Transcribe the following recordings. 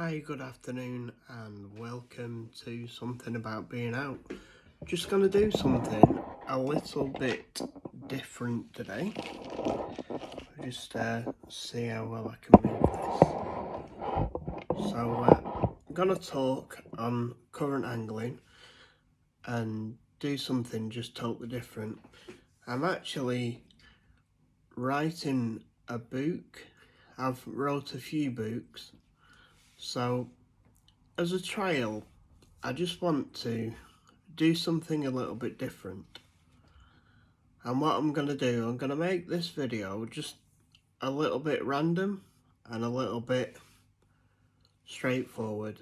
Hi, good afternoon and welcome to Something About Being Out. Just going to do something a little bit different today. Just see how well I can move this. So I'm going to talk on current angling and do something just totally different. I'm actually writing a book. I've wrote a few books. So as a trial, I just want to do something a little bit different. And what I'm going to do, I'm going to make this video just a little bit random and a little bit straightforward.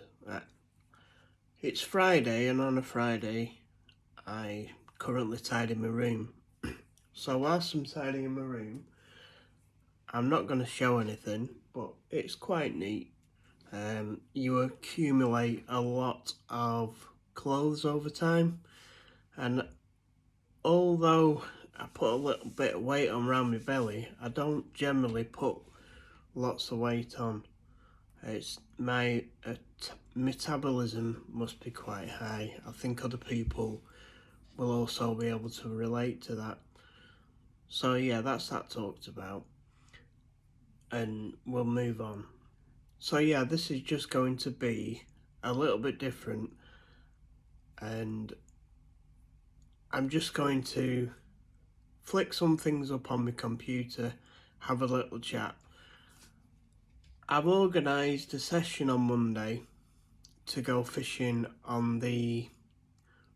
It's Friday, and on a Friday I currently tidy my room. So whilst I'm tidying my room, I'm not going to show anything, but it's quite neat. You accumulate a lot of clothes over time, and although I put a little bit of weight on around my belly, I don't generally put lots of weight on. It's my metabolism must be quite high. I think other people will also be able to relate to that. So yeah, that's that talked about, and we'll move on. So yeah, this is just going to be a little bit different, and I'm just going to flick some things up on my computer, have a little chat. I've organised a session on Monday to go fishing on the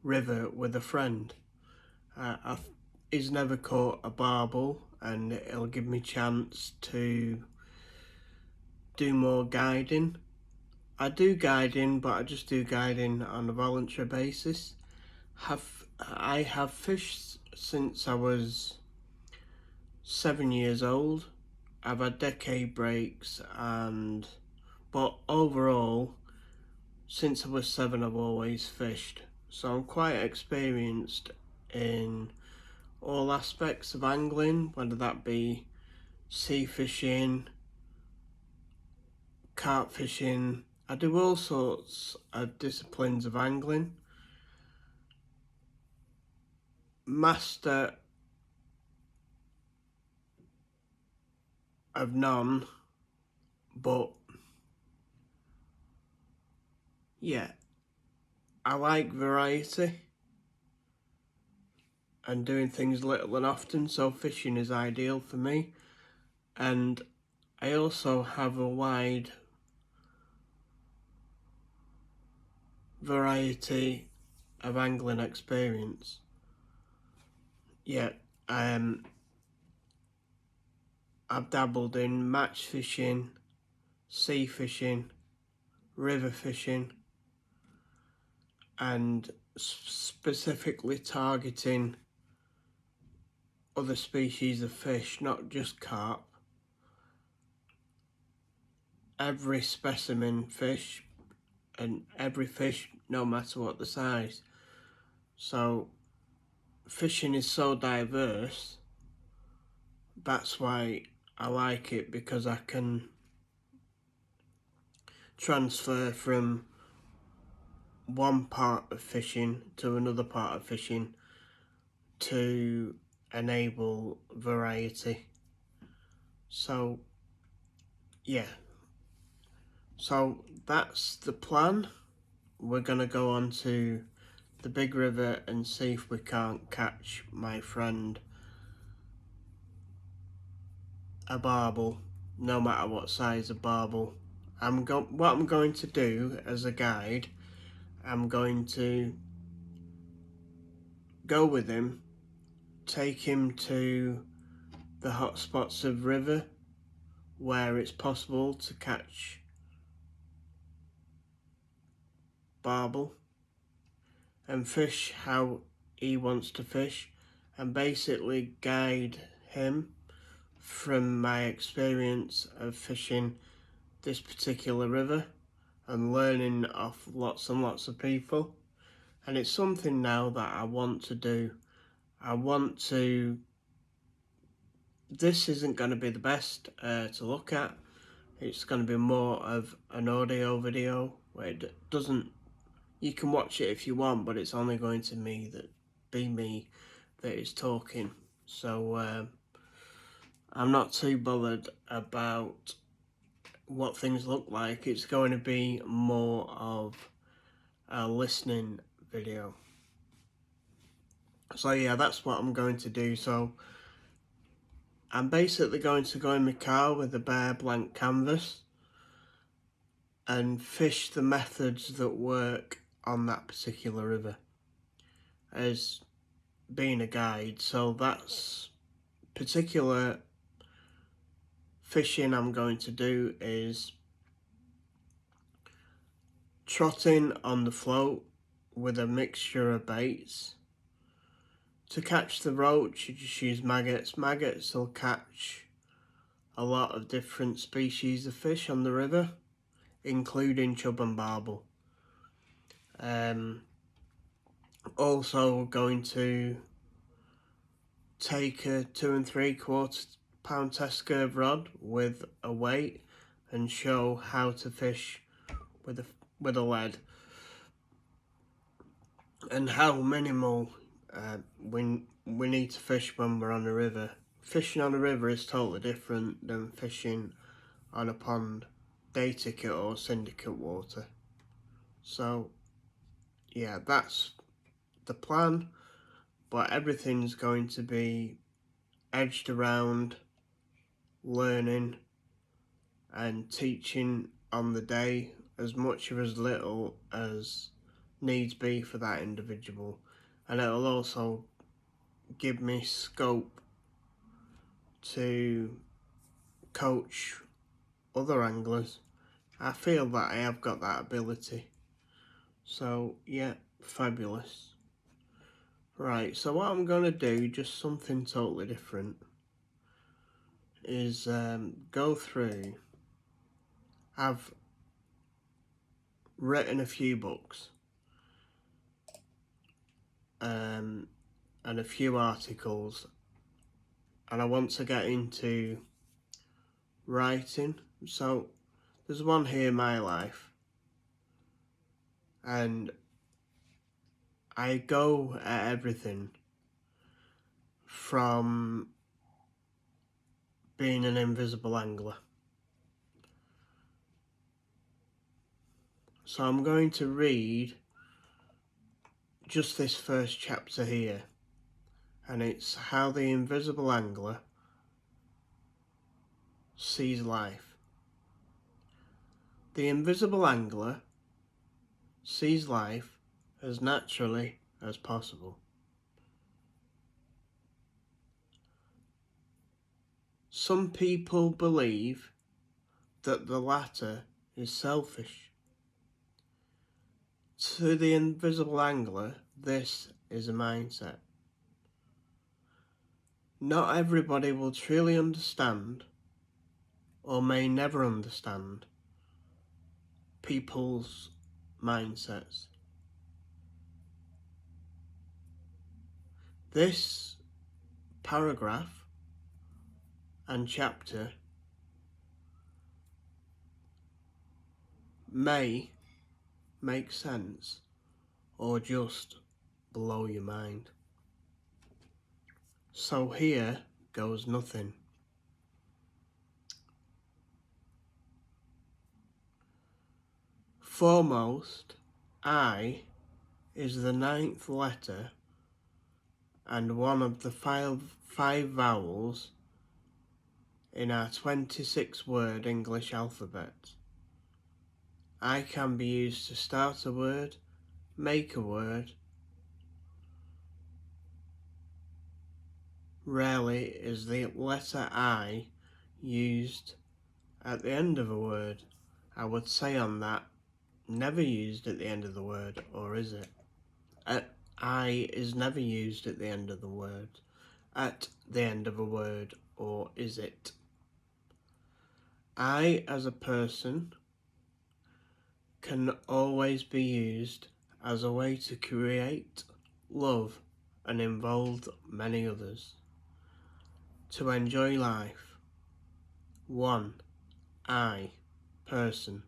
river with a friend. He's never caught a barbel, and it'll give me a chance to do more guiding. I do guiding, but I just do guiding on a voluntary basis. I have fished since I was 7 years old. I've had decade breaks, but overall, since I was 7, I've always fished. So I'm quite experienced in all aspects of angling, whether that be sea fishing, carp fishing. I do all sorts of disciplines of angling. Master of none, but yeah, I like variety and doing things little and often, so fishing is ideal for me. And I also have a wide variety of angling experience. Yeah, I've dabbled in match fishing, sea fishing, river fishing, and specifically targeting other species of fish, not just carp. Every specimen fish and every fish, no matter what the size. So fishing is so diverse. That's why I like it, because I can transfer from one part of fishing to another part of fishing to enable variety. So yeah, so that's the plan. We're gonna go on to the big river and see if we can't catch my friend a barbel, no matter what size of barbel. What I'm going to do as a guide, I'm going to go with him, take him to the hot spots of river where it's possible to catch barbel, and fish how he wants to fish, and basically guide him from my experience of fishing this particular river and learning off lots and lots of people. And it's something now that I want to do. This isn't going to be the best to look at. It's going to be more of an audio video where it doesn't, you can watch it if you want, but it's only going to be me that is talking. So I'm not too bothered about what things look like. It's going to be more of a listening video. So yeah, that's what I'm going to do. So I'm basically going to go in my car with a bare blank canvas and fish the methods that work on that particular river as being a guide. So that's particular fishing I'm going to do is trotting on the float with a mixture of baits. To catch the roach, you just use maggots. Maggots will catch a lot of different species of fish on the river, including chub and barbel. Also going to take a 2 3/4 pound test curve rod with a weight and show how to fish with a lead and how minimal we need to fish when we're on a river. Fishing on a river is totally different than fishing on a pond, day ticket or syndicate water. So yeah, that's the plan, but everything's going to be edged around learning and teaching on the day, as much or as little as needs be for that individual, and it'll also give me scope to coach other anglers. I feel that I have got that ability. So yeah, fabulous. Right, so what I'm going to do, just something totally different, is go through. I've written a few books and a few articles, and I want to get into writing. So there's one here, My Life, and I go at everything from being an invisible angler. So I'm going to read just this first chapter here, and it's how the invisible angler sees life. The invisible angler sees life as naturally as possible. Some people believe that the latter is selfish. To the invisible angler, this is a mindset. Not everybody will truly understand, or may never understand, people's mindsets. This paragraph and chapter may make sense or just blow your mind. So here goes nothing. Foremost, I is the 9th letter and one of the five vowels in our 26-word English alphabet. I can be used to start a word, make a word. Rarely is the letter I used at the end of a word. I would say on that, never used at the end of the word, or is it? I is never used at the end of the word. At the end of a word, or is it? I as a person can always be used as a way to create, love, and involve many others. To enjoy life. 1. I, person,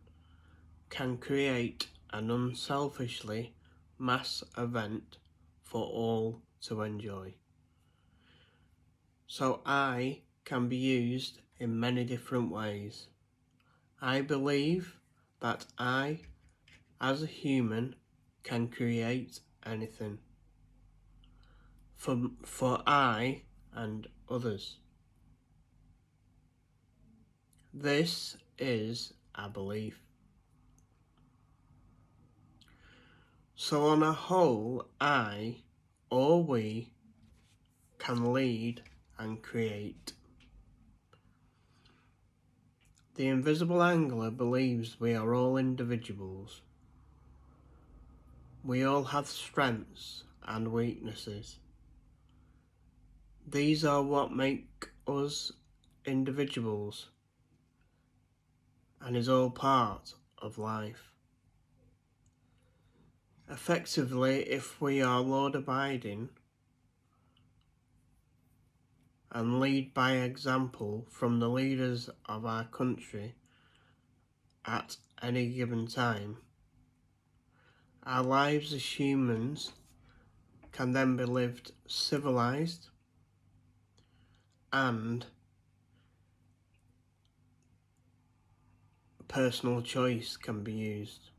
can create an unselfishly mass event for all to enjoy. So I can be used in many different ways. I believe that I, as a human, can create anything for I and others. This is a belief. So on a whole, I or we can lead and create. The invisible angler believes we are all individuals. We all have strengths and weaknesses. These are what make us individuals and is all part of life. Effectively, if we are law-abiding and lead by example from the leaders of our country at any given time, our lives as humans can then be lived civilized and personal choice can be used.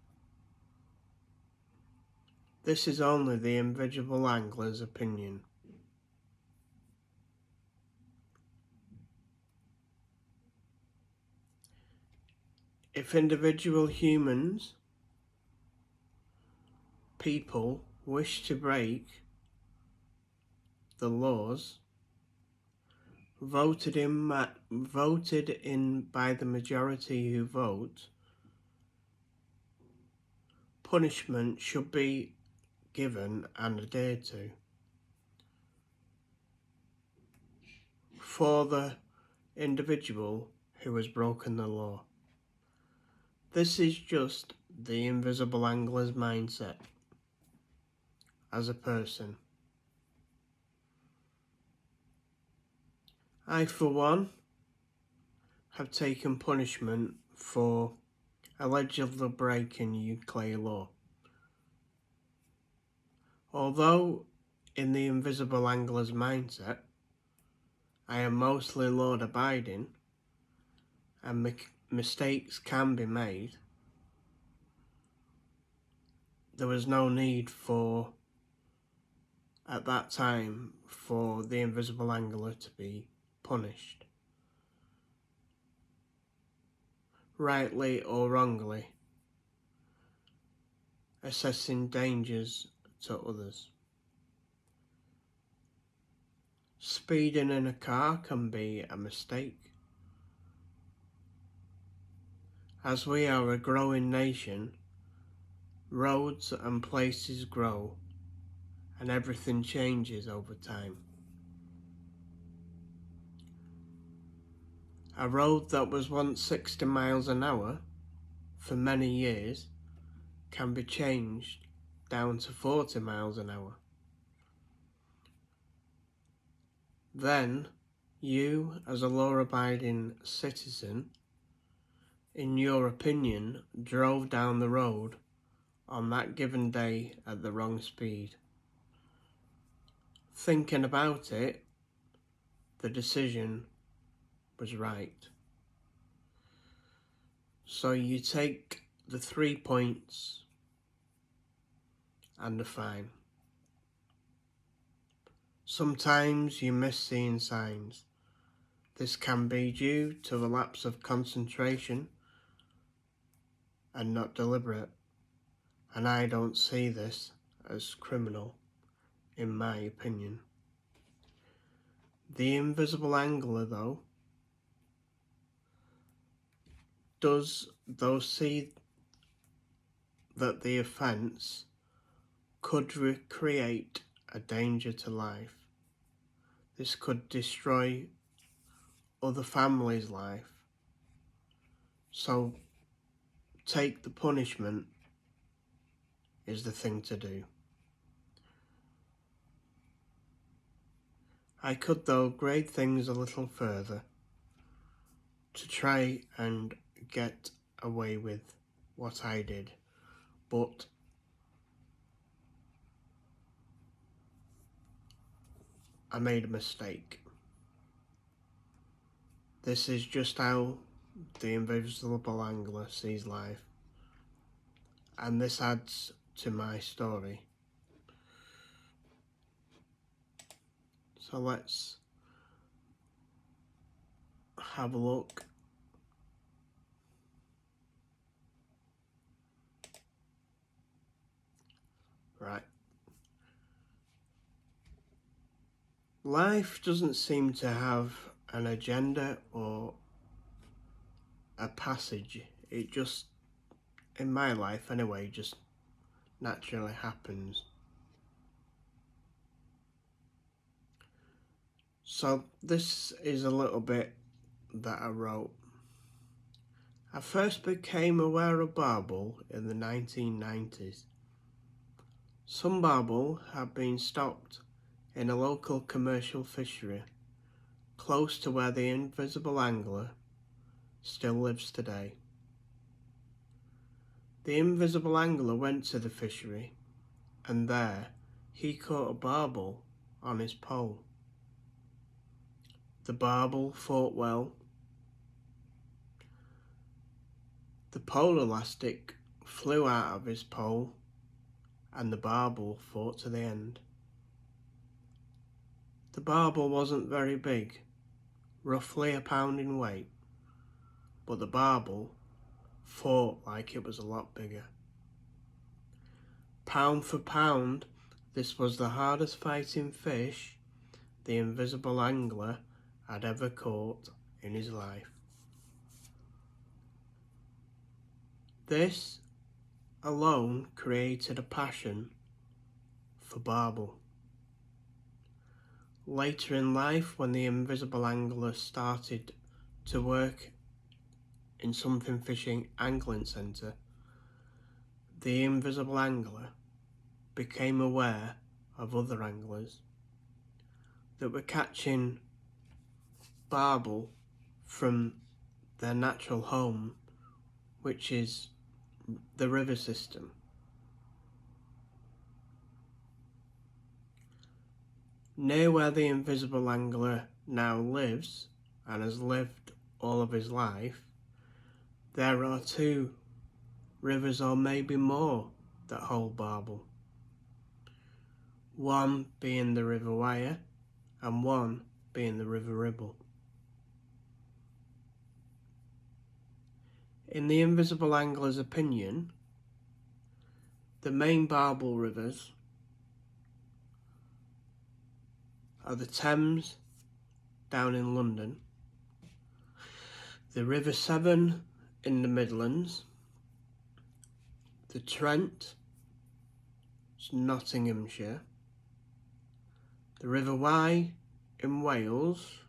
This is only the invisible angler's opinion. If individual humans, people, wish to break the laws voted in by the majority who vote, punishment should be given and adhered to for the individual who has broken the law. This is just the invisible angler's mindset as a person. I, for one, have taken punishment for allegedly breaking UK law. Although in the invisible angler's mindset, I am mostly law-abiding and mistakes can be made, there was no need at that time, for the invisible angler to be punished. Rightly or wrongly, assessing dangers to others. Speeding in a car can be a mistake. As we are a growing nation, roads and places grow and everything changes over time. A road that was once 60 miles an hour for many years can be changed down to 40 miles an hour. Then, you, as a law-abiding citizen, in your opinion, drove down the road on that given day at the wrong speed. Thinking about it, the decision was right. So you take the 3 points and a fine. Sometimes you miss seeing signs. This can be due to a lapse of concentration and not deliberate, and I don't see this as criminal, in my opinion. The invisible angler, though, does see that the offence could create a danger to life. This could destroy other families' life. So take the punishment is the thing to do. I could, though, grade things a little further to try and get away with what I did, but I made a mistake. This is just how the Invisible Angler sees life, and this adds to my story. So let's have a look. Right. Life doesn't seem to have an agenda or a passage. It just, in my life anyway, just naturally happens. So this is a little bit that I wrote. I first became aware of barbel in the 1990s. Some barbel had been stocked in a local commercial fishery close to where the Invisible Angler still lives today. The Invisible Angler went to the fishery, and there he caught a barbel on his pole. The barbel fought well. The pole elastic flew out of his pole, and the barbel fought to the end. The barbel wasn't very big, roughly a pound in weight, but the barbel fought like it was a lot bigger. Pound for pound, this was the hardest fighting fish the Invisible Angler had ever caught in his life. This alone created a passion for barbel. Later in life, when the Invisible Angler started to work in Something Fishing Angling Centre, the Invisible Angler became aware of other anglers that were catching barbel from their natural home, which is the river system. Near where the Invisible Angler now lives and has lived all of his life, there are 2 rivers or maybe more that hold barbel. One being the River Wyre and one being the River Ribble. In the Invisible Angler's opinion, the main barbel rivers are the Thames down in London, the River Severn in the Midlands, the Trent, Nottinghamshire, the River Wye in Wales,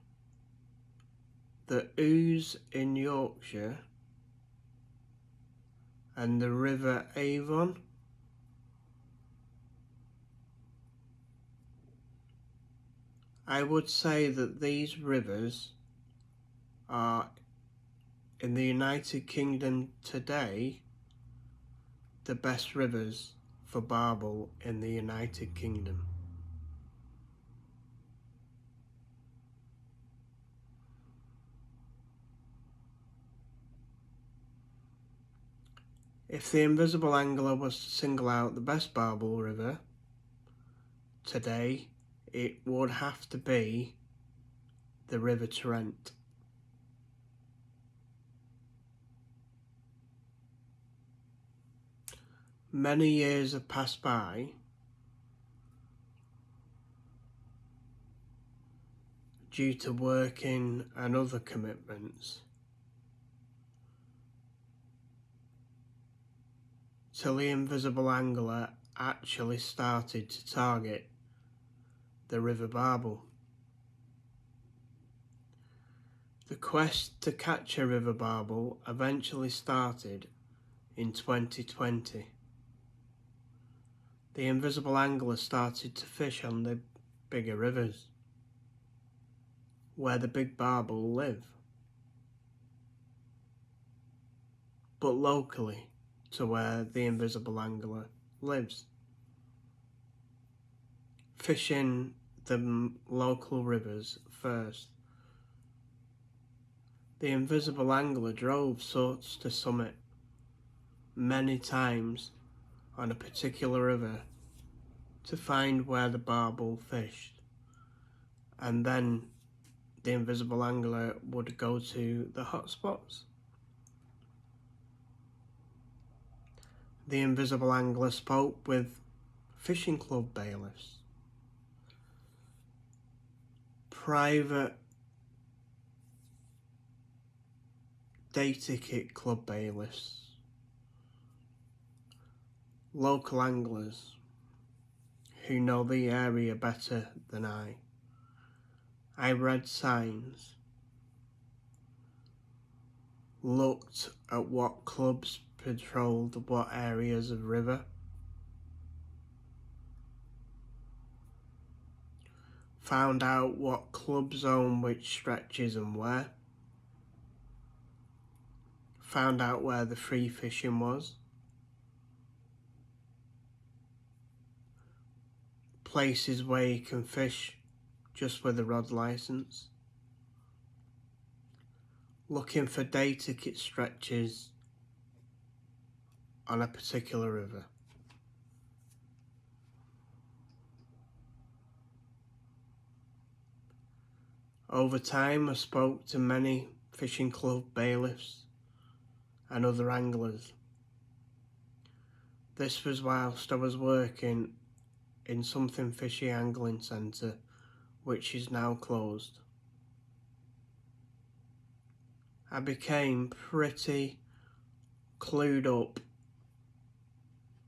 the Ouse in Yorkshire, and the River Avon. I would say that these rivers are, in the United Kingdom today, the best rivers for barbel in the United Kingdom. If the Invisible Angler was to single out the best barbel river today, it would have to be the River Trent. Many years have passed by due to working and other commitments till the Invisible Angler actually started to target the River Barbel. The quest to catch a River Barbel eventually started in 2020. The Invisible Angler started to fish on the bigger rivers, where the big barbel live. but locally to where the invisible angler lives. Fishing the local rivers first. The invisible angler drove sorts to summit many times on a particular river to find where the barbel fished, and then the invisible angler would go to the hot spots. The invisible angler spoke with fishing club bailiffs, private day ticket club bailiffs, local anglers who know the area better than I. I read signs, looked at what clubs patrolled what areas of river, found out what clubs own which stretches and where, found out where the free fishing was, places where you can fish just with a rod license, looking for day ticket stretches on a particular river. Over time I spoke to many fishing club bailiffs and other anglers. This was whilst I was working in Something Fishy Angling Centre, which is now closed. I became pretty clued up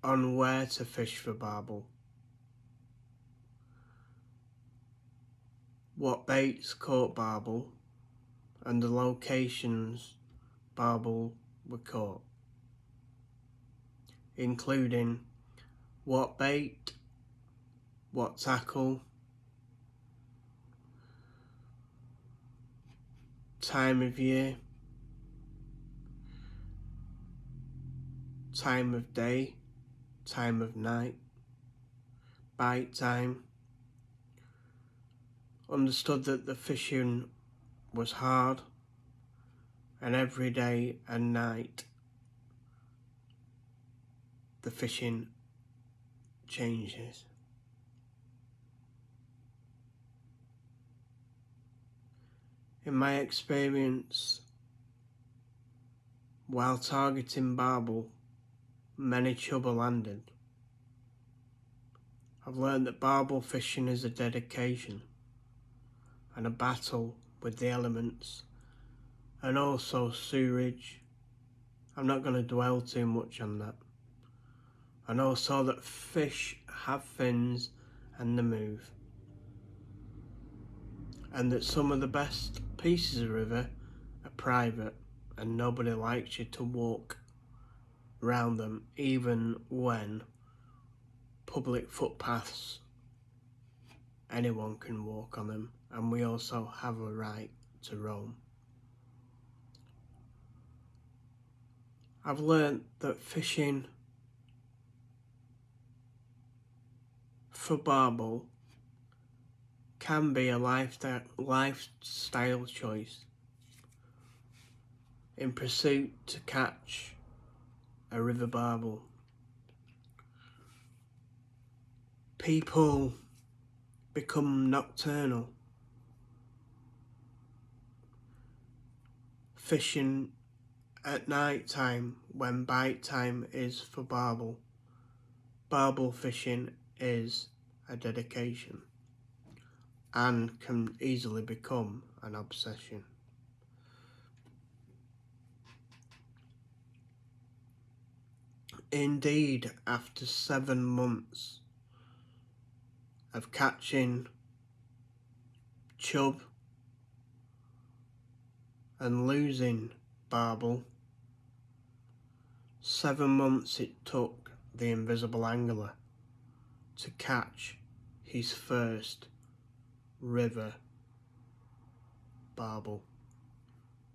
on where to fish for barbel, what baits caught barbel, and the locations barbel were caught, including what bait, what tackle, time of year, time of day, time of night, bite time. Understood that the fishing was hard, and every day and night the fishing changes. In my experience, while targeting barbel, many chub are landed. I've learned that barbel fishing is a dedication and a battle with the elements, and also sewerage. I'm not going to dwell too much on that. And also that fish have fins and they move, and that some of the best pieces of river are private and nobody likes you to walk around them, even when public footpaths, anyone can walk on them, and we also have a right to roam. I've learnt that fishing for barbel can be a lifestyle choice in pursuit to catch a river barbel. People become nocturnal, fishing at night time when bite time is for barbel. Barbel fishing is a dedication and can easily become an obsession. Indeed, after 7 months of catching chub and losing barbel, 7 months it took the invisible angler to catch his first river barbel,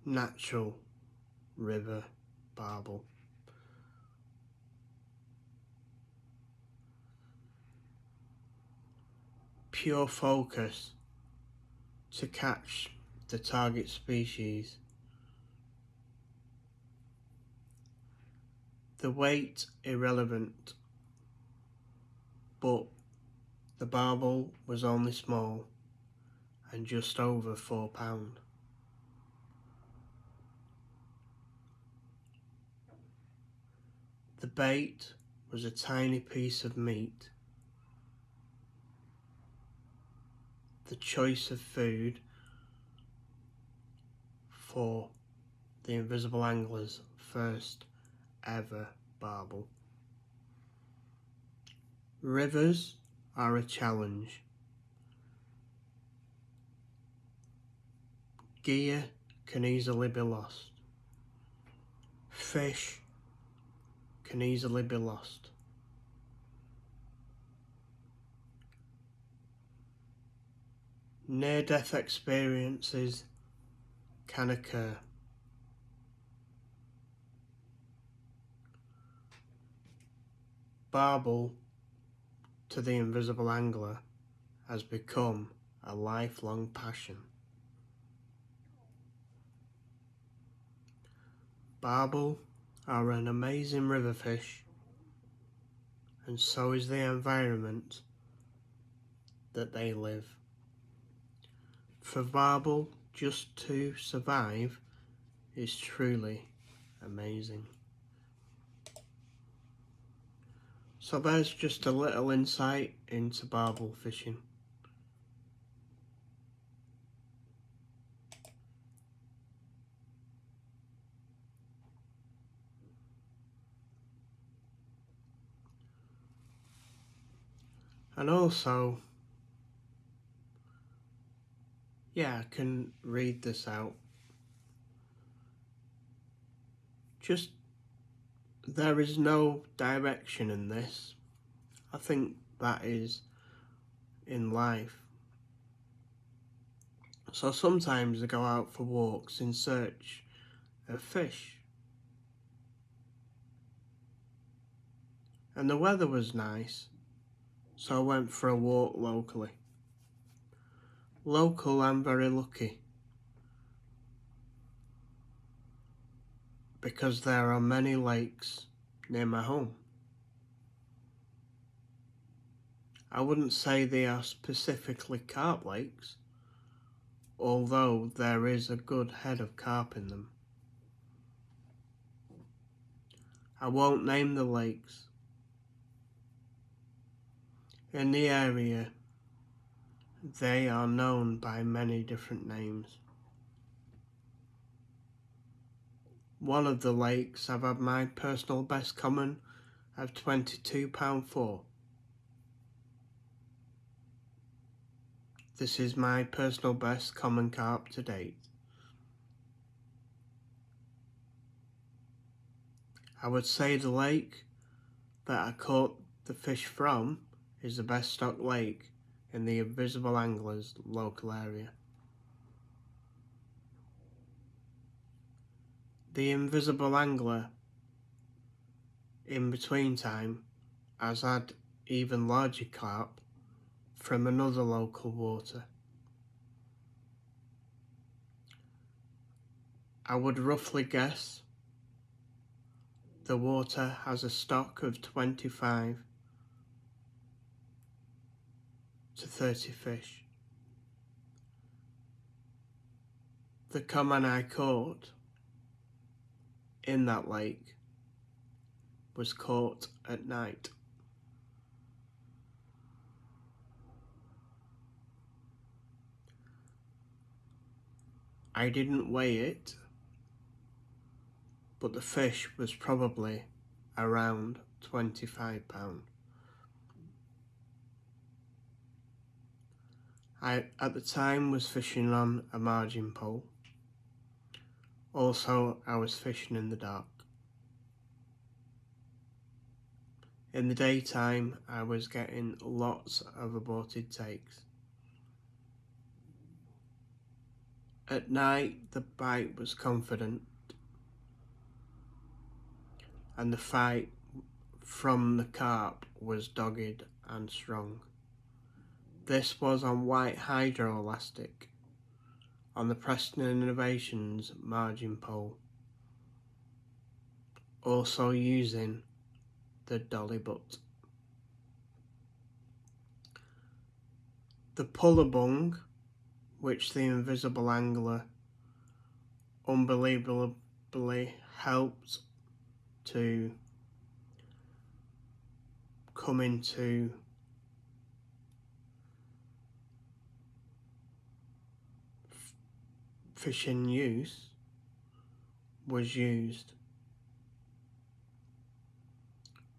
natural river barbel. pure focus to catch the target species. The weight irrelevant, but the barbel was only small and just over 4 pounds. The bait was a tiny piece of meat. The choice of food for the Invisible Angler's first ever barbel. Rivers are a challenge. Gear can easily be lost. Fish can easily be lost. Near-death experiences can occur. Barbel to the Invisible Angler has become a lifelong passion. Barbel are an amazing river fish, and so is the environment that they live. For barbel just to survive is truly amazing. So there's just a little insight into barbel fishing. And also, yeah, I can read this out. Just, there is no direction in this. I think that is in life. So sometimes I go out for walks in search of fish. And the weather was nice, so I went for a walk locally. Local, I'm very lucky, because there are many lakes near my home. I wouldn't say they are specifically carp lakes, although there is a good head of carp in them. I won't name the lakes. In the area, they are known by many different names. One of the lakes I've had my personal best common of £22.4. This is my personal best common carp to date. I would say the lake that I caught the fish from is the best stocked lake in the Invisible Angler's local area. The Invisible Angler, in between time, has had even larger carp from another local water. I would roughly guess the water has a stock of 25 to 30 fish. The common I caught in that lake was caught at night. I didn't weigh it, but the fish was probably around 25 pounds. I, at the time, was fishing on a margin pole. Also, I was fishing in the dark. In the daytime, I was getting lots of aborted takes. At night, the bite was confident, and the fight from the carp was dogged and strong. This was on white hydroelastic on the Preston Innovations margin pole, also using the dolly butt. The puller bung, which the invisible angler unbelievably helped to come into fishing use, was used.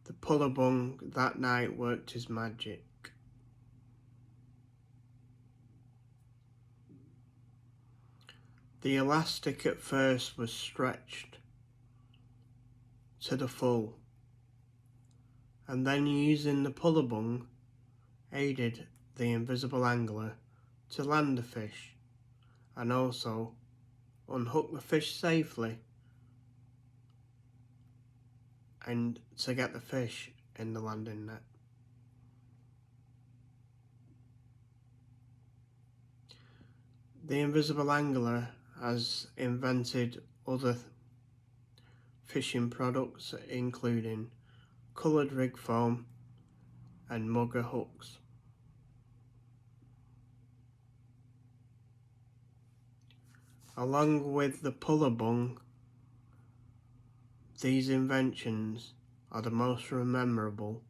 The puller bung that night worked his magic. The elastic at first was stretched to the full, and then using the puller bung aided the invisible angler to land the fish and also unhook the fish safely and to get the fish in the landing net. The invisible angler has invented other fishing products, including coloured rig foam and mugger hooks. Along with the puller bung, these inventions are the most memorable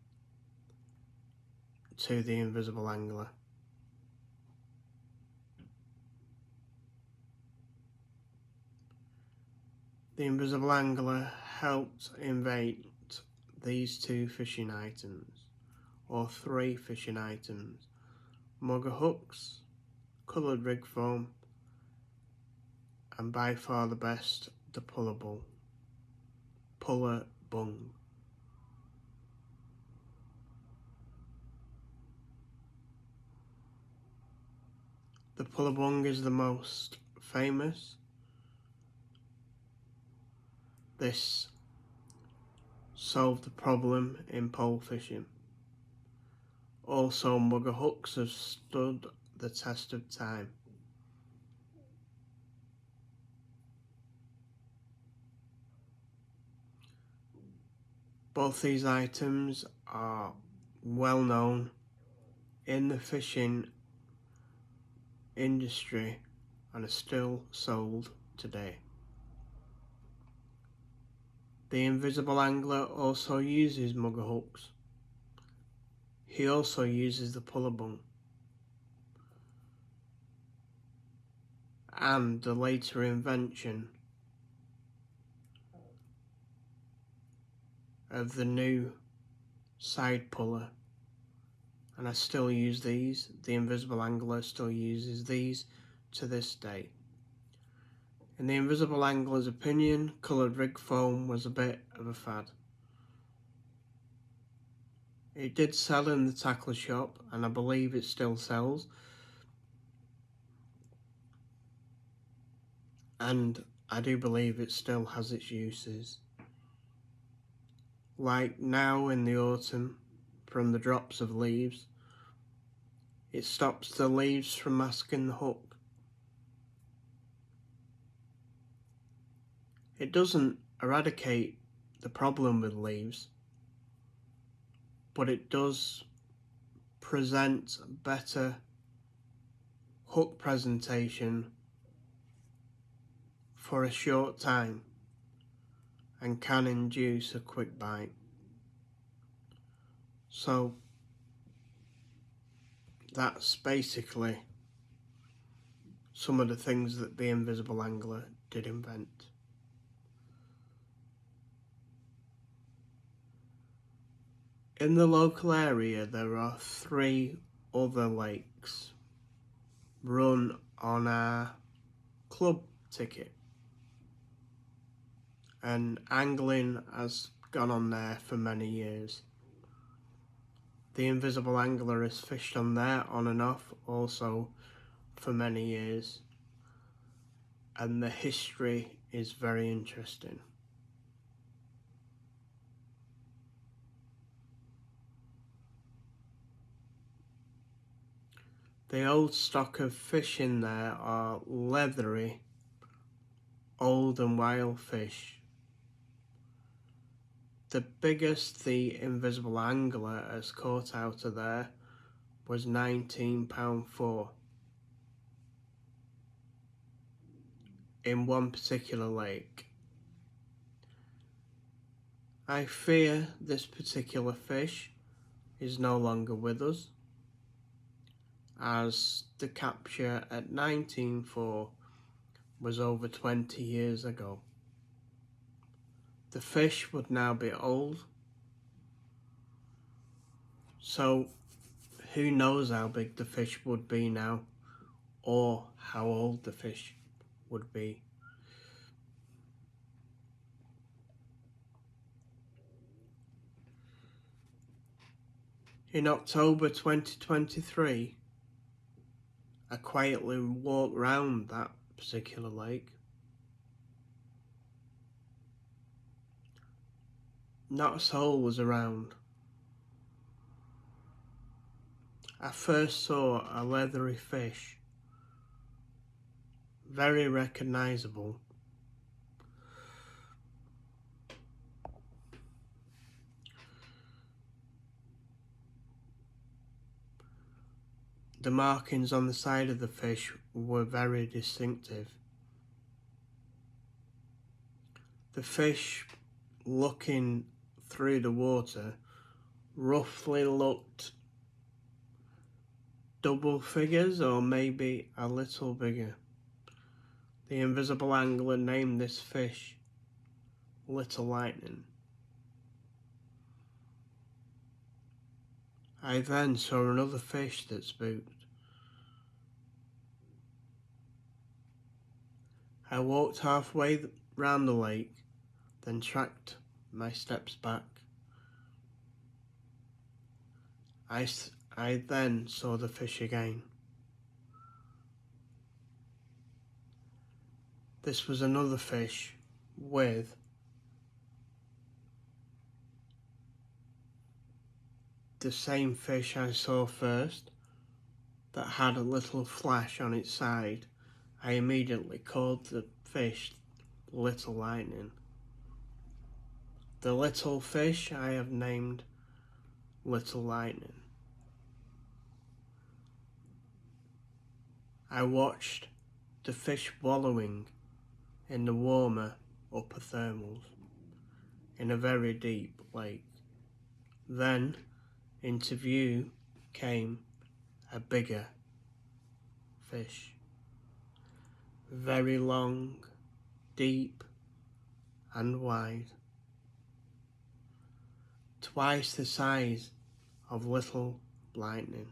to the invisible angler. The invisible angler helped invent these two fishing items, or three fishing items: mugger hooks, coloured rig foam, and by far the best, the puller bung. The puller bung is the most famous. This solved the problem in pole fishing. Also, mugger hooks have stood the test of time. Both these items are well known in the fishing industry and are still sold today. The invisible angler also uses mugger hooks. He also uses the puller bung. And the later invention of the new side puller, and I still use these. The invisible angler still uses these to this day. In the invisible angler's opinion, coloured rig foam was a bit of a fad. It did sell in the tackle shop, and I believe it still sells. And I do believe it still has its uses. Like now in the autumn, from the drops of leaves, it stops the leaves from masking the hook. It doesn't eradicate the problem with leaves, but it does present better hook presentation for a short time and can induce a quick bite. So that's basically some of the things that the invisible angler did invent. In the local area, there are 3 other lakes run on our club ticket, and angling has gone on there for many years. The invisible angler has fished on there on and off also for many years, and the history is very interesting. The old stock of fish in there are leathery, old and wild fish. The biggest the Invisible Angler has caught out of there was £19.4 in one particular lake. I fear this particular fish is no longer with us, as the capture at 19.4 was over 20 years ago. The fish would now be old, so who knows how big the fish would be now, or how old the fish would be. In October 2023, I quietly walked round that particular lake. Not a soul was around. I first saw a leathery fish, very recognisable. The markings on the side of the fish were very distinctive. The fish, looking through the water, roughly looked double figures or maybe a little bigger. The Invisible Angler named this fish Little Lightning. I then saw another fish that spooked. I walked halfway round the lake, then tracked my steps back. I then saw the fish again. This was another fish with the same fish I saw first that had a little flash on its side. I immediately called the fish Little Lightning. The little fish I have named Little Lightning. I watched the fish wallowing in the warmer upper thermals in a very deep lake. Then into view came a bigger fish, very long, deep and wide, twice the size of Little Lightning.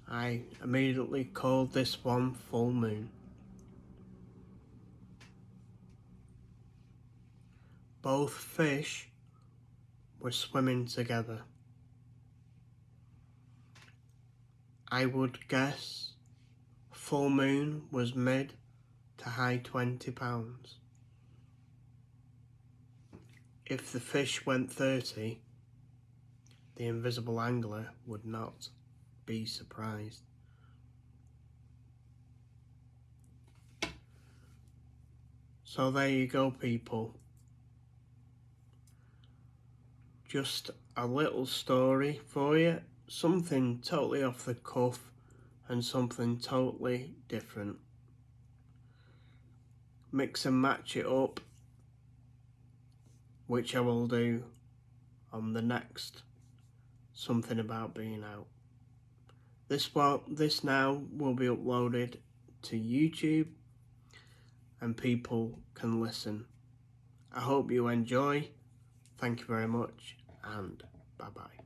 I immediately called this one Full Moon. Both fish were swimming together. I would guess Full Moon was mid to high £20. If the fish went 30, the Invisible Angler would not be surprised. So there you go, people. Just a little story for you, something totally off the cuff and something totally different. Mix and match it up, which I will do on the next Something About Being Out. This now will be uploaded to YouTube and people can listen. I hope you enjoy. Thank you very much and bye bye.